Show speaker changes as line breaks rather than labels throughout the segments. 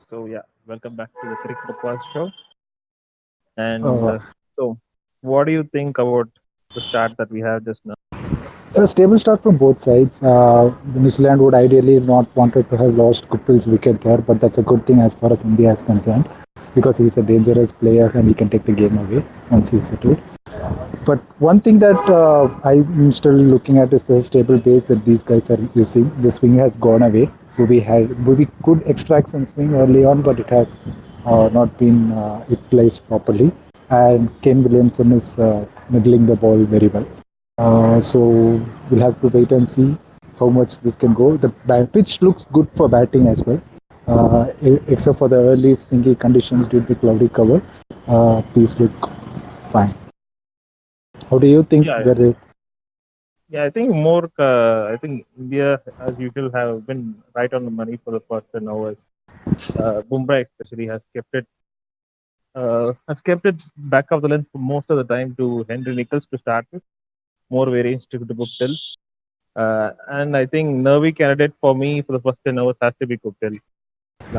So yeah, welcome back to the Cricbakwaas show. And
Uh,
so, what do you think about the start that we have just now?
a stable start from both sides. New Zealand would ideally not wanted to have lost Guptil's wicket there, but that's a good thing as far as India is concerned because he's a dangerous player and he can take the game away once he's settled. But one thing that I'm still looking at is the stable base that these guys are using. The swing has gone away. Bhuvi could extract some swing early on, but it has not been utilized properly. And Kane Williamson is middling the ball very well. So we'll have to wait and see how much this can go. The pitch looks good for batting as well, except for the early springy conditions due to the cloudy cover. These look fine. How do you think
Yeah,
there is?
yeah, I think more. I think India, as usual, have been right on the money for the first 10 overs. Bumrah especially has kept it back of the length for most of the time to Henry Nichols to start with. More variance to Guptill. And I think nervy candidate for me for the first 10 overs has to be Guptill.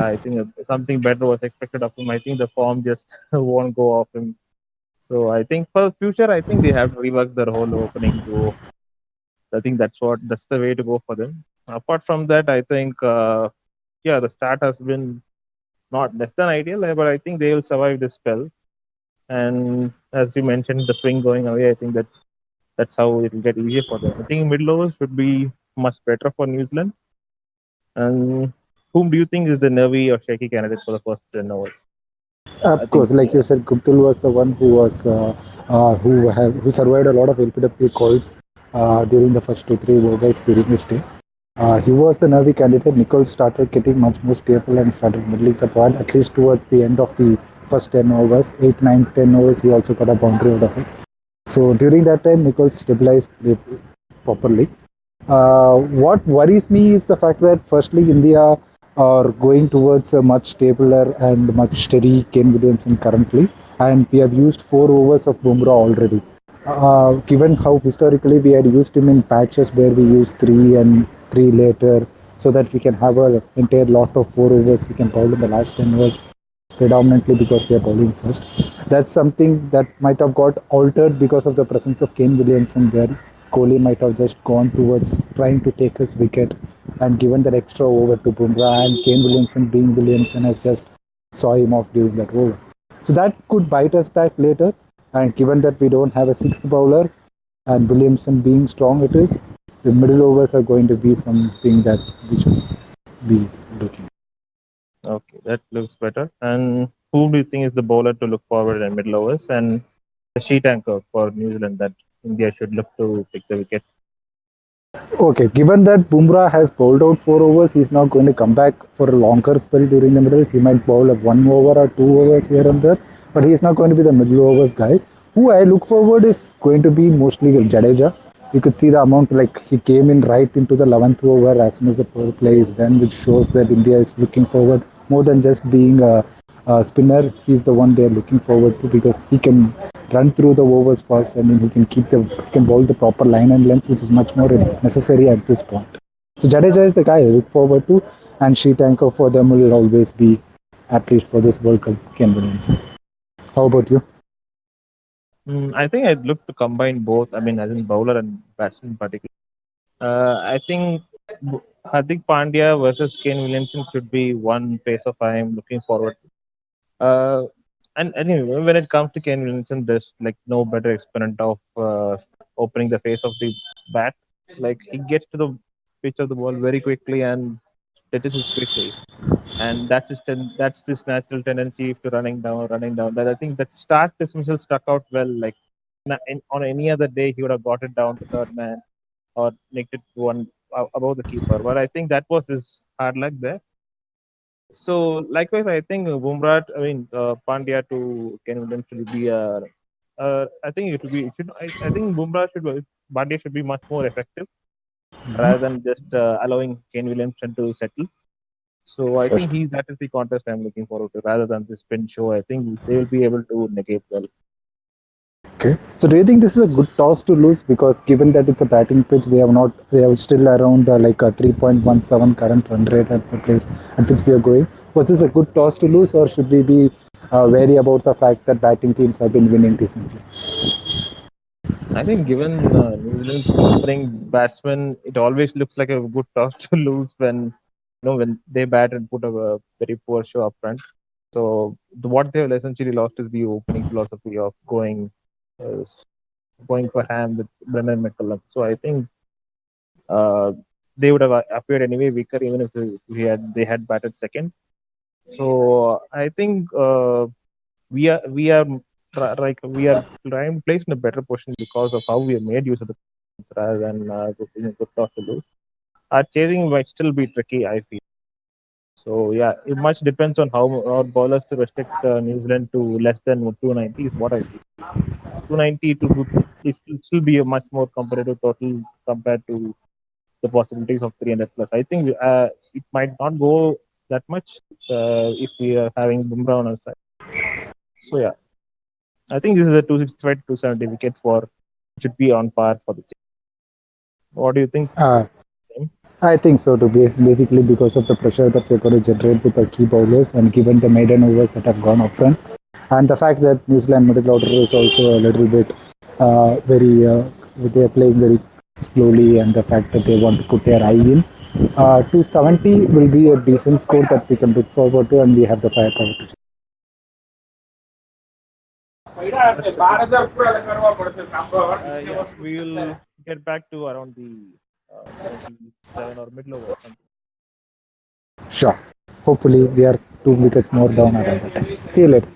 I think something better was expected of him. I think the form just won't go off him. So I think for the future, I think they have to rework their whole opening duo. I think that's the way to go for them. Apart from that, I think yeah, the start has been not less than ideal, but I think they will survive this spell. And as you mentioned, the swing going away, I think that's how it will get easier for them. I think middle overs should be much better for New Zealand. And whom do you think is the nervy or shaky candidate for the first 10 overs? I
Of
think
course, like you said, Guptil was the one who survived a lot of LPW calls during the first 2 3 overs during his stay. He was the nervy candidate. Nichols started getting much more stable and started middling the ball. At least towards the end of the first 10 overs, 8, 9, 10 overs, he also got a boundary out of it. So during that time, Nichols stabilized it properly. What worries me is the fact that firstly India are going towards a much stabler and much steady Kane Williamson currently, and we have used 4 overs of Bumrah already. Given how historically we had used him in patches where we used three and three later, so that we can have an entire lot of 4 overs we can bowl in the last 10 overs predominantly because we are bowling first. That's something that might have got altered because of the presence of Kane Williamson there. Kohli might have just gone towards trying to take his wicket and given that extra over to Bumrah, and Kane Williamson being Williamson has just saw him off during that over. So that could bite us back later. And given that we don't have a sixth bowler and Williamson being strong it is, the middle overs are going to be something that we should be looking.
okay, that looks better. And who do you think is the bowler to look forward in middle overs and the sheet anchor for New Zealand that India should look to pick the wicket?
Okay, given that Bumrah has bowled out 4 overs, he's not going to come back for a longer spell during the middle. He might bowl a 1 over or 2 overs here and there, but he's not going to be the middle overs guy. Who I look forward is going to be mostly Jadeja. You could see the amount, like he came in right into the 11th over as soon as the power play is done, which shows that India is looking forward more than just being a spinner. He's the one they're looking forward to because he can run through the overs fast. I mean, he can bowl the proper line and length, which is much more necessary at this point. So Jadeja is the guy I look forward to, and sheet anchor for them will always be, at least for this World Cup, Ken Williamson. How about you?
I think I'd look to combine both. I mean, as in bowler and batsman in particular. I think Hardik Pandya versus Kane Williamson should be one pace of I'm looking forward to. And anyway, when it comes to Kane Williamson, there's like no better exponent of opening the face of the bat. Like he gets to the pitch of the ball very quickly and touches it quickly, and that's this natural tendency to running down. That I think that start dismissal stuck out well. Like on any other day, he would have got it down to third man or nicked it one above the keeper. But I think that was his hard luck there. So likewise, I think Bumrah, Pandya to Ken Williams should be I think it will be. It should. I think Pandya should be much more effective rather than just allowing Ken Williamson to settle. So I think that is the contest I'm looking forward to rather than this spin show. I think they will be able to negate well.
Okay. So do you think this is a good toss to lose because given that it's a batting pitch, they have still around like a 3.17 current run rate at the place at which they are going. Was this a good toss to lose, or should we be wary about the fact that batting teams have been winning recently?
I think given New Zealand's opening batsman, it always looks like a good toss to lose when they bat and put a very poor show up front. So what they have essentially lost is the opening philosophy of uh, s- going for ham with Brennan McCullum. So I think uh, they would have appeared anyway weaker even if they had batted second. So I think we are trying placed in a better position because of how we have made use of the rather than being a good toss to lose. Our chasing might still be tricky, I feel. So yeah, it much depends on how our bowlers to restrict New Zealand to less than 290 is what I feel. 290 it will still be a much more competitive total compared to the possibilities of 300 plus. I think it might not go that much if we are having Bumrah on our side. So yeah, I think this is a 265 to 270 wickets for should be on par for the team. What do you think?
Uh,
Tim?
I think so too. Basically, because of the pressure that we're going to generate with the key bowlers, and given the maiden overs that have gone up front, and the fact that New Zealand middle order is also a little bit very, they are playing very slowly, and the fact that they want to put their eye in. 270 will be a decent score that we can look forward to, and we have the firepower to.
That's a good point. Yeah, we will get back to around the 97 or middle over something.
Sure. Hopefully, they are 2 wickets more down around that time. See you later.